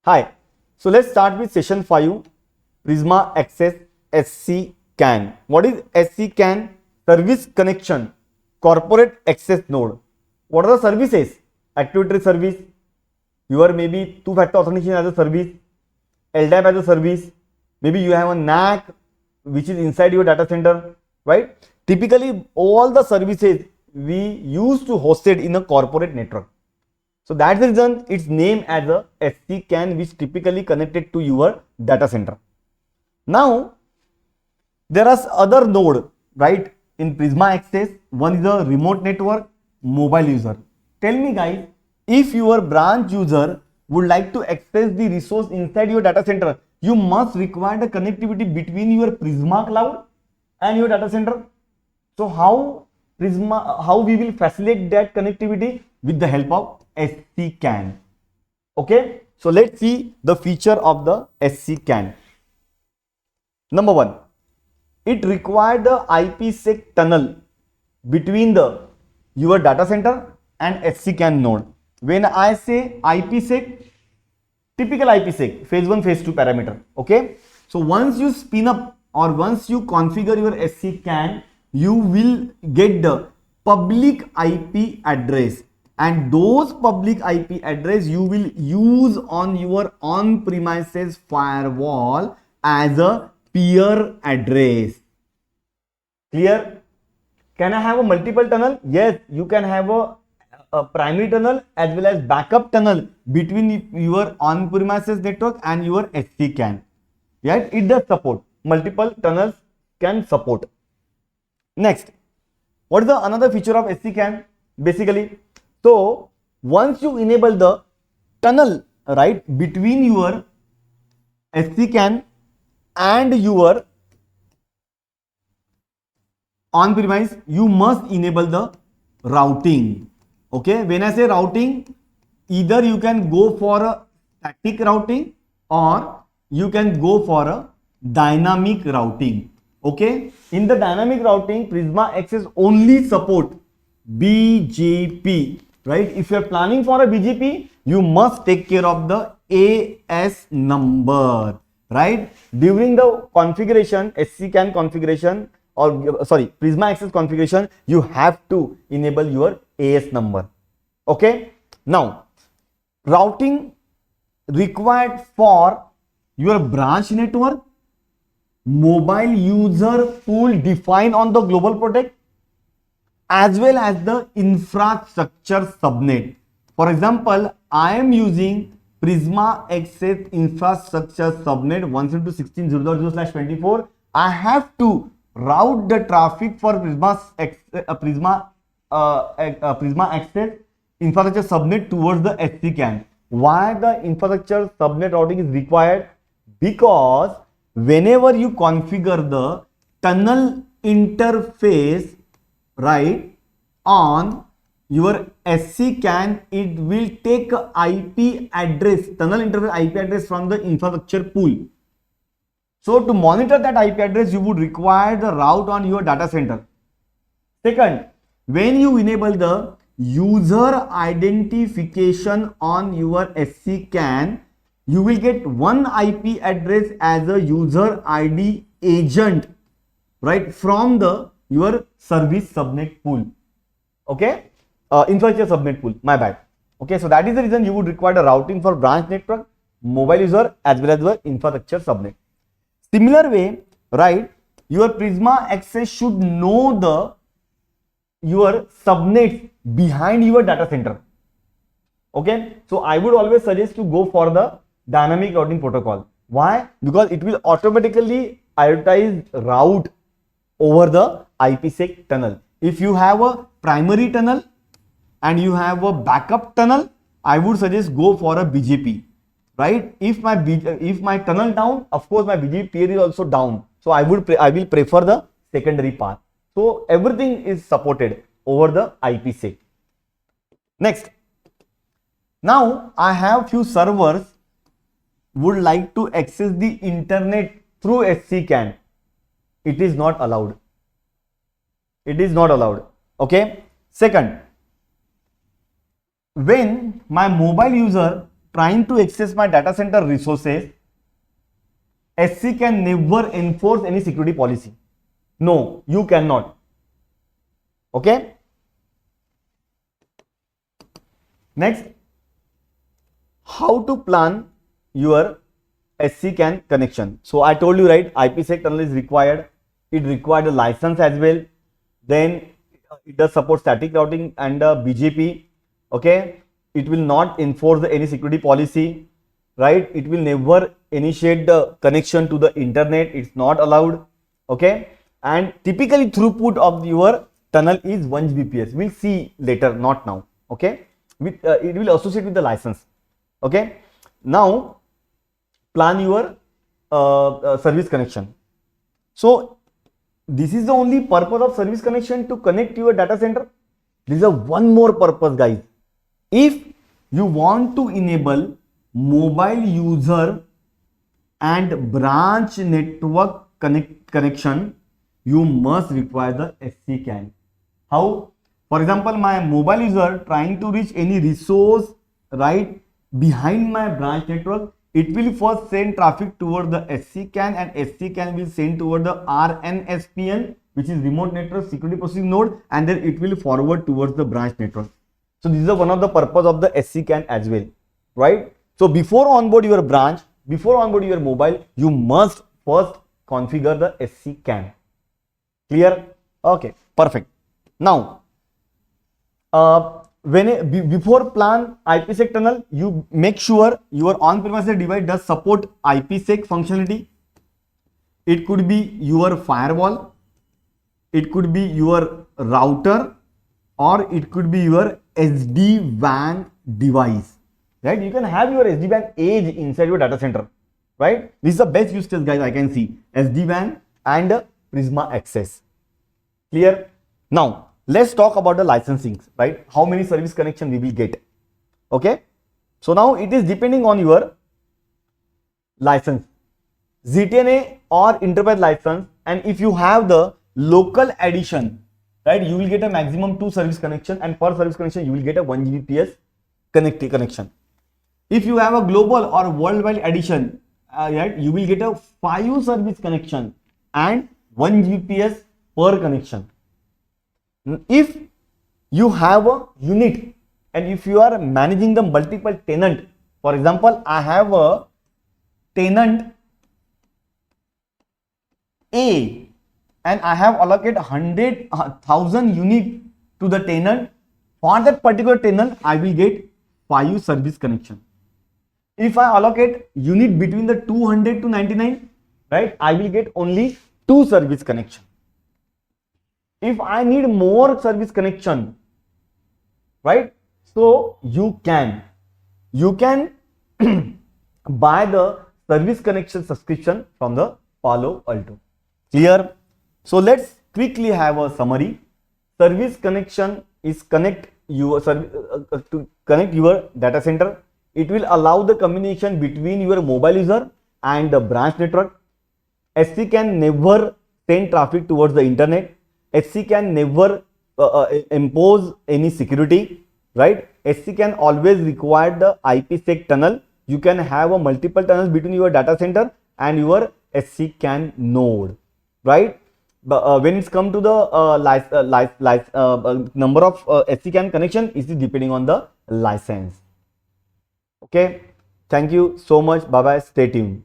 Hi, so let's start with session 5, Prisma Access SC CAN. What is SC CAN? Service Connection, Corporate Access Node. What are the services? Activity service, your maybe two-factor authentication as a service, LDAP as a service, maybe you have a NAC which is inside your data center, right? Typically, all the services we used to host it in a corporate network. So that's the reason it's named as a SC CAN, which typically connected to your data center. Now, there are other node, right, in Prisma Access. One is a remote network, mobile user. Tell me guys, if your branch user would like to access the resource inside your data center, you must require the connectivity between your Prisma cloud and your data center. So how we will facilitate that connectivity? With the help of SC CAN. Okay, so let's see the feature of the SC CAN. Number one, it required the IPsec tunnel between your data center and SC CAN node. When I say IPsec, typical IPsec, phase 1, phase 2 parameter. Okay, so once you spin up or once you configure your SC CAN, you will get the public IP address, and those public IP address you will use on your on-premises firewall as a peer address. Clear? Can I have a multiple tunnel? Yes, you can have a primary tunnel as well as backup tunnel between your on-premises network and your SC CAN. Yes, it does support. Multiple tunnels can support. Next, what is the another feature of SC CAN? Basically, so once you enable the tunnel, right, between your SC CAN and your on-premise, you must enable the routing. Okay, when I say routing, either you can go for a static routing or you can go for a dynamic routing. Okay, in the dynamic routing, Prisma Access only support BGP, right? If you are planning for a BGP, you must take care of the AS number, right? During the configuration, SC CAN configuration, or sorry, Prisma Access configuration, you have to enable your AS number. Okay, now routing required for your branch network, mobile user pool defined on the global protect, as well as the infrastructure subnet. For example, I am using Prisma Access infrastructure subnet 172.16.0.0/24. I have to route the traffic for Prisma Access infrastructure subnet towards the SC CAN. Why the infrastructure subnet routing is required? Because whenever you configure the tunnel interface, right, on your SC CAN, it will take a IP address, tunnel interface IP address from the infrastructure pool. So to monitor that IP address, you would require the route on your data center. Second, when you enable the user identification on your SC CAN, you will get one IP address as a user ID agent, right, from your service subnet pool. Okay, infrastructure subnet pool, my bad. Okay, so that is the reason you would require a routing for branch network, mobile user, as well as the infrastructure subnet. Similar way, right, your Prisma Access should know your subnets behind your data center. Okay, so I would always suggest to go for the dynamic routing protocol. Why? Because it will automatically prioritize route over the IPsec tunnel. If you have a primary tunnel and you have a backup tunnel, I would suggest go for a BGP, right? If my tunnel down, of course my BGP peer is also down, so I will prefer the secondary path. So everything is supported over the IPsec. Next, now I have few servers would like to access the internet through SC CAN. It is not allowed. It is not allowed. Okay. Second, when my mobile user trying to access my data center resources, SC can never enforce any security policy. No, you cannot. Okay. Next, how to plan your SC CAN connection. So I told you, right, IPsec tunnel is required. It required a license as well. Then it does support static routing and BGP. Okay, it will not enforce any security policy, right? It will never initiate the connection to the internet. It's not allowed. Okay, and typically throughput of your tunnel is 1 Gbps. We'll see later, not now. Okay, with it will associate with the license. Okay, now plan your service connection. So this is the only purpose of service connection, to connect your data center. There is a one more purpose, guys. If you want to enable mobile user and branch network connection, you must require the SC CAN. How? For example, my mobile user trying to reach any resource right behind my branch network, it will first send traffic toward the SC CAN, and SC CAN will send toward the RNSPN, which is remote network security processing node, and then it will forward towards the branch network. So this is one of the purpose of the SC CAN as well, right? So before onboard your branch, before onboard your mobile, you must first configure the SC CAN. Clear? Okay, perfect. Now, before plan IPsec tunnel, you make sure your on-premises device does support IPsec functionality. It could be your firewall, it could be your router, or it could be your SD-WAN device, right? You can have your SD-WAN edge inside your data center, right? This is the best use case, guys, I can see. SD-WAN and Prisma access. Clear? Now, let's talk about the licensing, right? How many service connection we will get. Okay. So now it is depending on your license, ZTNA or enterprise license. And if you have the local edition, right, you will get a maximum 2 service connection, and per service connection you will get a 1 Gbps connection. If you have a global or worldwide edition, right, you will get a 5 service connection and 1 Gbps per connection. If you have a unit and if you are managing the multiple tenant, for example, I have a tenant A and I have allocated 100,000 unit to the tenant. For that particular tenant, I will get 5 service connection. If I allocate unit between the 200 to 99, right, I will get only 2 service connection. If I need more service connection, right, so you can buy the service connection subscription from the Palo Alto. Clear? So let's quickly have a summary. Service connection is connect your to connect your data center. It will allow the communication between your mobile user and the branch network. SC can never send traffic towards the internet. SC can never impose any security, right? SC can always require the IPsec tunnel. You can have a multiple tunnels between your data center and your SC CAN node, right? But when it's come to the number of SC CAN connection, it is depending on the license. Okay, thank you so much. Bye bye. Stay tuned.